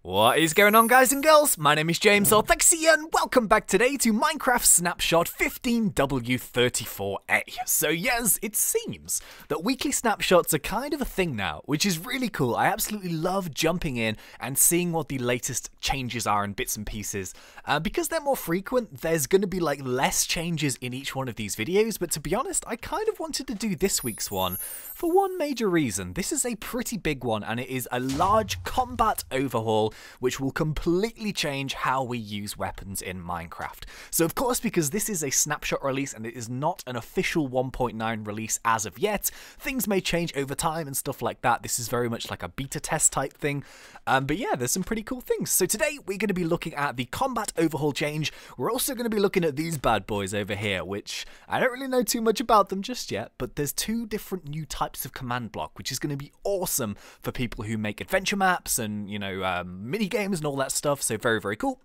What is going on, guys and girls? My name is James, or ThnxCya, and welcome back today to Minecraft Snapshot 15w34a. So yes, it seems that weekly snapshots are kind of a thing now, which is really cool. I absolutely love jumping in and seeing what the latest changes are in bits and pieces. Because they're more frequent, there's going to be like less changes in each one of these videos, but to be honest, I kind of wanted to do this week's one for one major reason. This is a pretty big one, and it is a large combat overhaul which will completely change how we use weapons in Minecraft. So of course, because this is a snapshot release and it is not an official 1.9 release as of yet, things may change over time and stuff like that. This is very much like a beta test type thing. But yeah, there's some pretty cool things. So today we're going to be looking at the combat overhaul change. We're also going to be looking at these bad boys over here, which I don't really know too much about them just yet, but there's two different new types of command block, which is going to be awesome for people who make adventure maps and, you know, mini games and all that stuff. So very, very cool.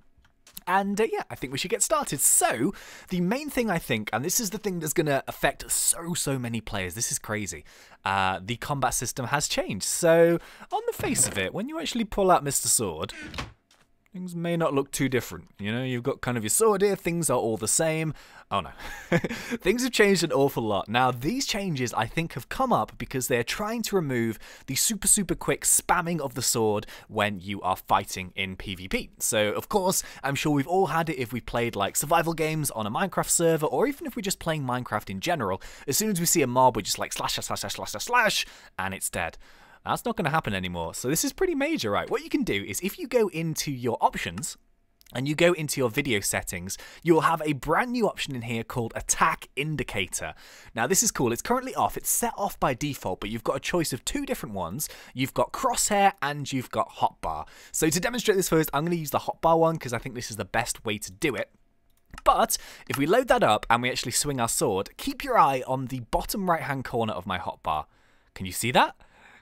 And yeah, I think we should get started. So the main thing I think, and this is the thing that's going to affect so many players, this is crazy, the combat system has changed. So on the face of it, when you actually pull out Mr. Sword, things may not look too different. You know, you've got kind of your sword here, things are all the same. Oh no. Things have changed an awful lot. Now, these changes, I think, have come up because they're trying to remove the super quick spamming of the sword when you are fighting in PvP. So, of course, I'm sure we've all had it if we've played, like, survival games on a Minecraft server, or even if we're just playing Minecraft in general. As soon as we see a mob, we're just like slash, and it's dead. That's not going to happen anymore. So this is pretty major, right? What you can do is if you go into your options and you go into your video settings, you'll have a brand new option in here called Attack Indicator. Now this is cool. It's currently off. It's set off by default, but you've got a choice of two different ones. You've got crosshair and you've got hotbar. So to demonstrate this first, I'm going to use the hotbar one because I think this is the best way to do it. But if we load that up and we actually swing our sword, keep your eye on the bottom right-hand corner of my hotbar. Can you see that?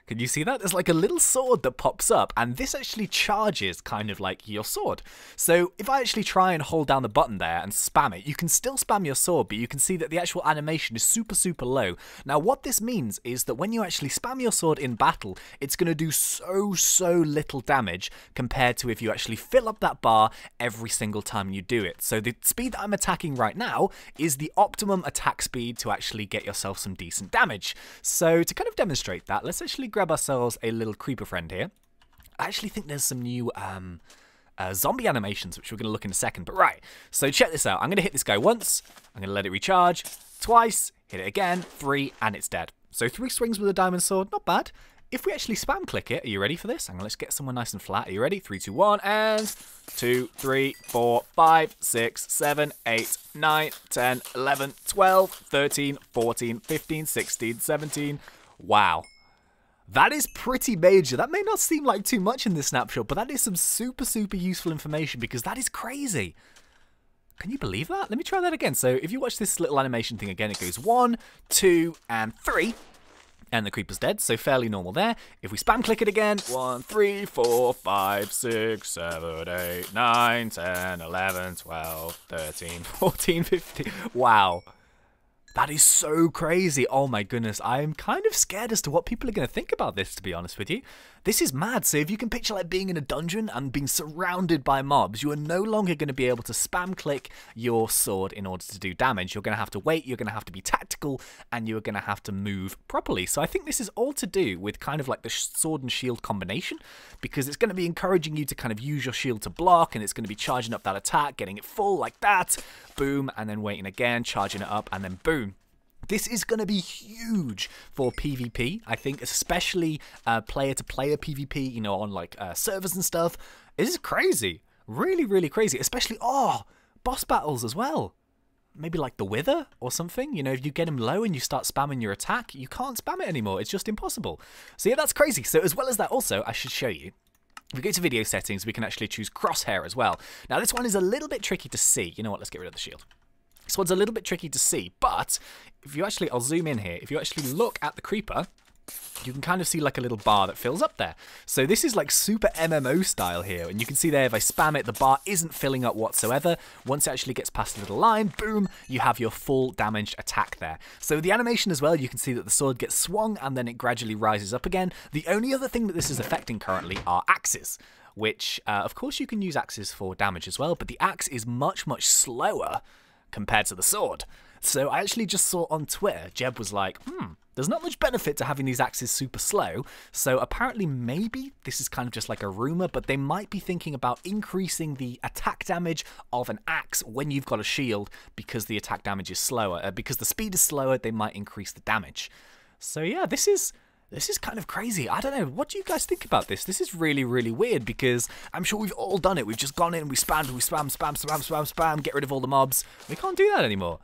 Can you see that? There's like a little sword that pops up, and this actually charges kind of like your sword. So if I actually try and hold down the button there and spam it, you can still spam your sword, but you can see that the actual animation is super low. Now what this means is that when you actually spam your sword in battle, it's going to do so little damage compared to if you actually fill up that bar every single time you do it. So the speed that I'm attacking right now is the optimum attack speed to actually get yourself some decent damage. So to kind of demonstrate that, let's actually grab ourselves a little creeper friend here. I actually think there's some new zombie animations, which we're going to look in a second. But right, so check this out. I'm going to hit this guy once. I'm going to let it recharge. Twice. Hit it again. 3, and it's dead. So 3 swings with a diamond sword. Not bad. If we actually spam click it, are you ready for this? Let's get somewhere nice and flat. Are you ready? 3, 2, 1, and 2, 3, 4, 5, 6, 7, 8, 9, 10, 11, 12, 13, 14, 15, 16, 17. Wow. That is pretty major. That may not seem like too much in this snapshot, but that is some super useful information because that is crazy. Can you believe that? Let me try that again. So if you watch this little animation thing again, it goes 1, 2, and 3. And the creeper's dead, so fairly normal there. If we spam click it again, 1, 3, 4, 5, 6, 7, 8, 9, 10, 11, 12, 13, 14, 15. Wow. That is so crazy. Oh my goodness. I'm kind of scared as to what people are going to think about this, to be honest with you. This is mad. So if you can picture like being in a dungeon and being surrounded by mobs, you are no longer going to be able to spam click your sword in order to do damage. You're going to have to wait, you're going to have to be tactical, and you're going to have to move properly. So I think this is all to do with kind of like the sword and shield combination, because it's going to be encouraging you to kind of use your shield to block, and it's going to be charging up that attack, getting it full like that, boom, and then waiting again, charging it up, and then boom. This is going to be huge for PvP, I think, especially player-to-player PvP, you know, on like servers and stuff. This is crazy. Really crazy. Especially, boss battles as well. Maybe like the Wither or something. You know, if you get him low and you start spamming your attack, you can't spam it anymore. It's just impossible. So yeah, that's crazy. So as well as that also, I should show you. If we go to video settings, we can actually choose crosshair as well. Now this one is a little bit tricky to see. You know what, let's get rid of the shield. This one's a little bit tricky to see, but if you actually, I'll zoom in here. If you actually look at the creeper, you can kind of see like a little bar that fills up there. So this is like super MMO style here. And you can see there, if I spam it, the bar isn't filling up whatsoever. Once it actually gets past the little line, boom, you have your full damaged attack there. So the animation as well, you can see that the sword gets swung and then it gradually rises up again. The only other thing that this is affecting currently are axes. which, of course, you can use axes for damage as well, but the axe is much, much slower compared to the sword. So I actually just saw on Twitter, Jeb was like, there's not much benefit to having these axes super slow, so apparently maybe this is kind of just like a rumor, but they might be thinking about increasing the attack damage of an axe when you've got a shield because the attack damage is slower. Because the speed is slower, they might increase the damage. So yeah, this is kind of crazy. I don't know. What do you guys think about this? This is really, really weird because I'm sure we've all done it. We've just gone in, we spam, get rid of all the mobs. We can't do that anymore.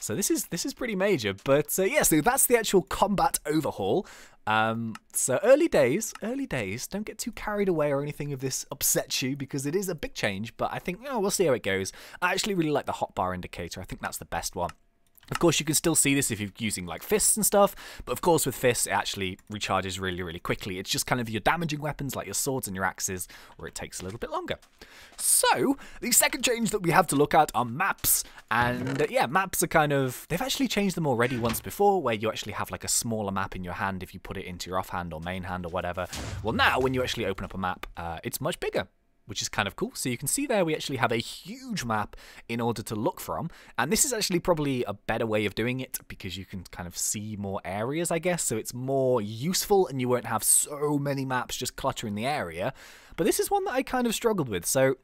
So this is pretty major. But yeah, so that's the actual combat overhaul. So early days. Don't get too carried away or anything if this upsets you because it is a big change. But I think, we'll see how it goes. I actually really like the hotbar indicator. I think that's the best one. Of course, you can still see this if you're using like fists and stuff, but of course with fists it actually recharges really, really quickly. It's just kind of your damaging weapons like your swords and your axes where it takes a little bit longer. So, the second change that we have to look at are maps. And yeah, maps are kind of, they've actually changed them already once before where you actually have like a smaller map in your hand if you put it into your offhand or main hand or whatever. Well now, when you actually open up a map, it's much bigger, which is kind of cool. So you can see there we actually have a huge map in order to look from. And this is actually probably a better way of doing it because you can kind of see more areas, I guess. So it's more useful and you won't have so many maps just cluttering the area. But this is one that I kind of struggled with. So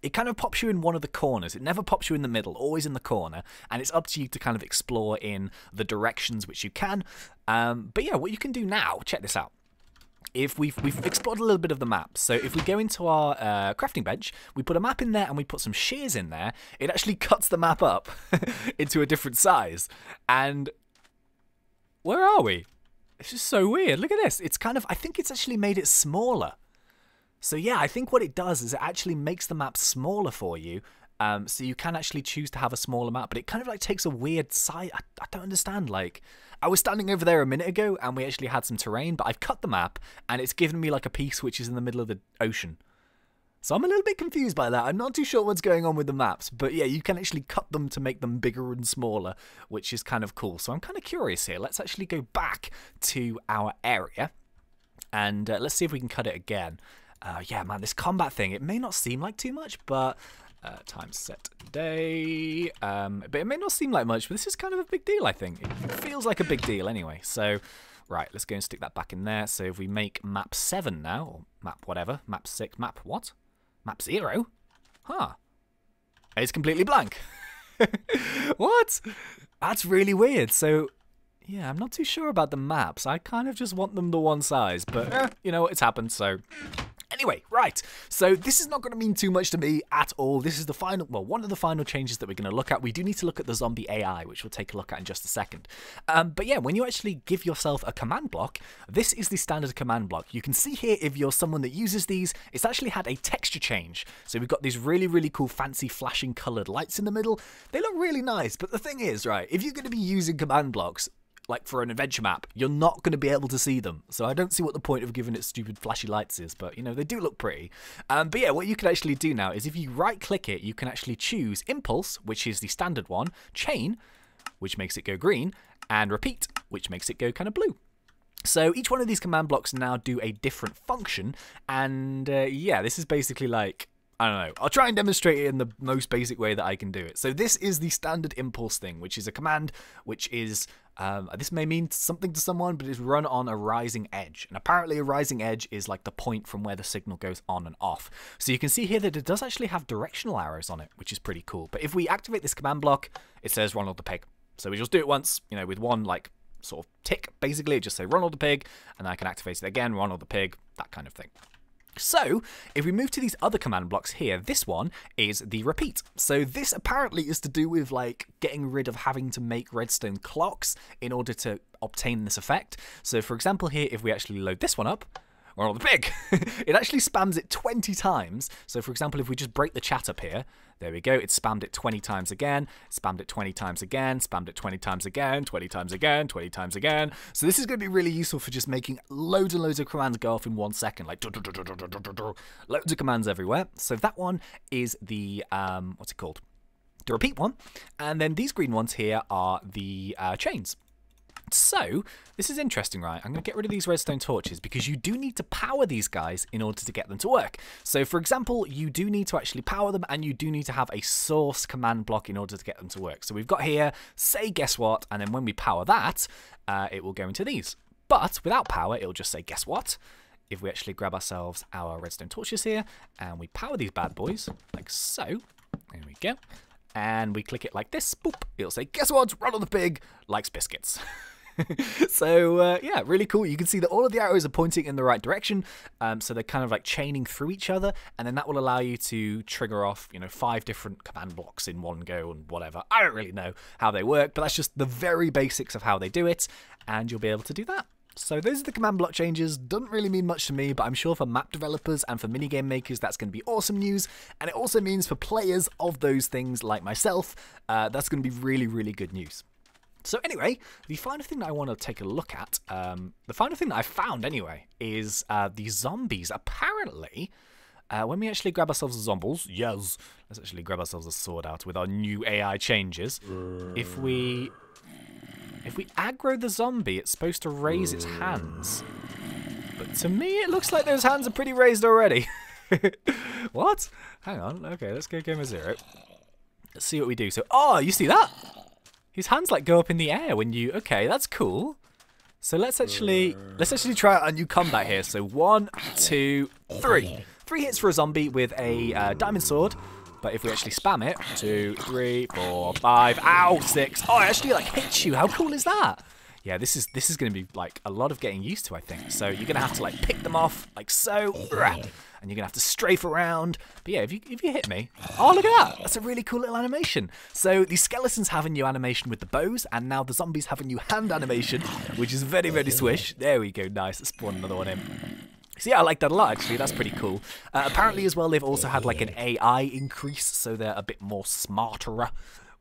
it kind of pops you in one of the corners. It never pops you in the middle, always in the corner. And it's up to you to kind of explore in the directions which you can. But yeah, what you can do now, check this out. If we've explored a little bit of the map, so if we go into our crafting bench, we put a map in there and we put some shears in there, it actually cuts the map up into a different size. And where are we? It's just so weird. Look at this. It's kind of, I think it's actually made it smaller. So yeah, I think what it does is it actually makes the map smaller for you. So you can actually choose to have a smaller map, but it kind of like takes a weird side. I don't understand. Like, I was standing over there a minute ago and we actually had some terrain, but I've cut the map and it's given me like a piece which is in the middle of the ocean. So I'm a little bit confused by that. I'm not too sure what's going on with the maps, but yeah, you can actually cut them to make them bigger and smaller, which is kind of cool. So I'm kind of curious here. Let's actually go back to our area and let's see if we can cut it again. Yeah, man, this combat thing, it may not seem like too much, but time set day. But it may not seem like much, but this is kind of a big deal, I think. It feels like a big deal anyway. So, right, let's go and stick that back in there. So if we make map 7 now, or map whatever, map 6, map what? Map 0? Huh. It's completely blank. What? That's really weird. So, yeah, I'm not too sure about the maps. I kind of just want them the one size, but you know, it's happened, so... Anyway, right, so this is not going to mean too much to me at all. This is the final, well, one of the final changes that we're going to look at. We do need to look at the zombie AI, which we'll take a look at in just a second. But yeah, when you actually give yourself a command block, this is the standard command block. You can see here, if you're someone that uses these, it's actually had a texture change. So we've got these really, really cool, fancy, flashing coloured lights in the middle. They look really nice, but the thing is, right, if you're going to be using command blocks, like for an adventure map, you're not going to be able to see them. So I don't see what the point of giving it stupid flashy lights is, but you know, they do look pretty. But yeah, what you can actually do now is if you right click it, you can actually choose Impulse, which is the standard one, Chain, which makes it go green, and Repeat, which makes it go kind of blue. So each one of these command blocks now do a different function, and yeah, this is basically like, I don't know, I'll try and demonstrate it in the most basic way that I can do it. So this is the standard impulse thing, which is a command which is, this may mean something to someone, but it's run on a rising edge. And apparently a rising edge is like the point from where the signal goes on and off. So you can see here that it does actually have directional arrows on it, which is pretty cool. But if we activate this command block, it says Ronald the Pig. So we just do it once, you know, with one like sort of tick, basically. It just say Ronald the Pig, and then I can activate it again, Ronald the Pig, that kind of thing. So, if we move to these other command blocks here, this one is the repeat. So this apparently is to do with like getting rid of having to make redstone clocks in order to obtain this effect. So for example here, if we actually load this one up, or on the pig, it actually spams it 20 times. So for example, if we just break the chat up here, there we go, it spammed it 20 times again, spammed it 20 times again, spammed it 20 times again, 20 times again, 20 times again. So this is going to be really useful for just making loads and loads of commands go off in 1 second, like loads of commands everywhere. So that one is the, what's it called? The repeat one. And then these green ones here are the chains. So, this is interesting, right? I'm going to get rid of these redstone torches because you do need to power these guys in order to get them to work. So, for example, you do need to actually power them and you do need to have a source command block in order to get them to work. So, we've got here, say guess what, and then when we power that, it will go into these. But without power, it'll just say guess what. If we actually grab ourselves our redstone torches here and we power these bad boys, like so, there we go, and we click it like this, boop, it'll say guess what, run on the pig, likes biscuits. So, yeah, really cool. You can see that all of the arrows are pointing in the right direction, so they're kind of like chaining through each other, and then that will allow you to trigger off, 5 different command blocks in one go and whatever. I don't really know how they work, but that's just the very basics of how they do it, and you'll be able to do that. So those are the command block changes. Doesn't really mean much to me, but I'm sure for map developers and for minigame makers, that's going to be awesome news. And it also means for players of those things like myself, that's going to be really, really good news. So anyway, the final thing that I want to take a look at, the final thing that I found anyway, is the zombies. Apparently, when we actually grab ourselves the zombies, yes, let's actually grab ourselves a sword out with our new AI changes. If we aggro the zombie, it's supposed to raise its hands. But to me, it looks like those hands are pretty raised already. What? Hang on. Okay, let's go game 0. Let's see what we do. So, oh, you see that? His hands like go up in the air when you... Okay, that's cool. So let's actually try out a new combat here. So 1, 2, 3. 3 hits for a zombie with a diamond sword. But if we actually spam it, 2, 3, 4, 5, ow, 6. Oh, it actually like hits you. How cool is that? Yeah, this is going to be like a lot of getting used to, I think. So you're going to have to like pick them off like so. And you're going to have to strafe around. But yeah, if you hit me, oh, look at that. That's a really cool little animation. So the skeletons have a new animation with the bows, and now the zombies have a new hand animation, which is very, very swish. There we go. Nice. Let's spawn another one in. So yeah, I like that a lot, actually. That's pretty cool. Apparently, as well, they've also had like an AI increase, so they're a bit more smarter,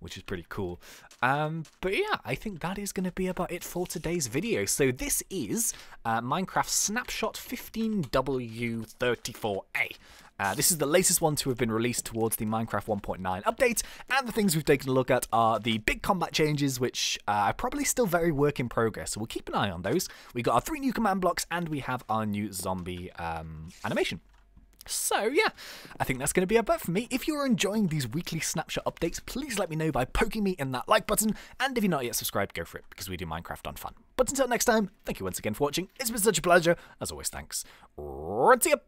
which is pretty cool. But yeah, I think that is going to be about it for today's video. So this is Minecraft Snapshot 15w34a. This is the latest one to have been released towards the Minecraft 1.9 update, and the things we've taken a look at are the big combat changes, which are probably still very work in progress, so we'll keep an eye on those. We got our 3 new command blocks, and we have our new zombie animation. So yeah, I think that's going to be about it for me. If you're enjoying these weekly snapshot updates, please let me know by poking me in that like button, and if you're not yet subscribed, go for it, because we do Minecraft on fun. But until next time, thank you once again for watching. It's been such a pleasure. As always, thanks. ThnxCya.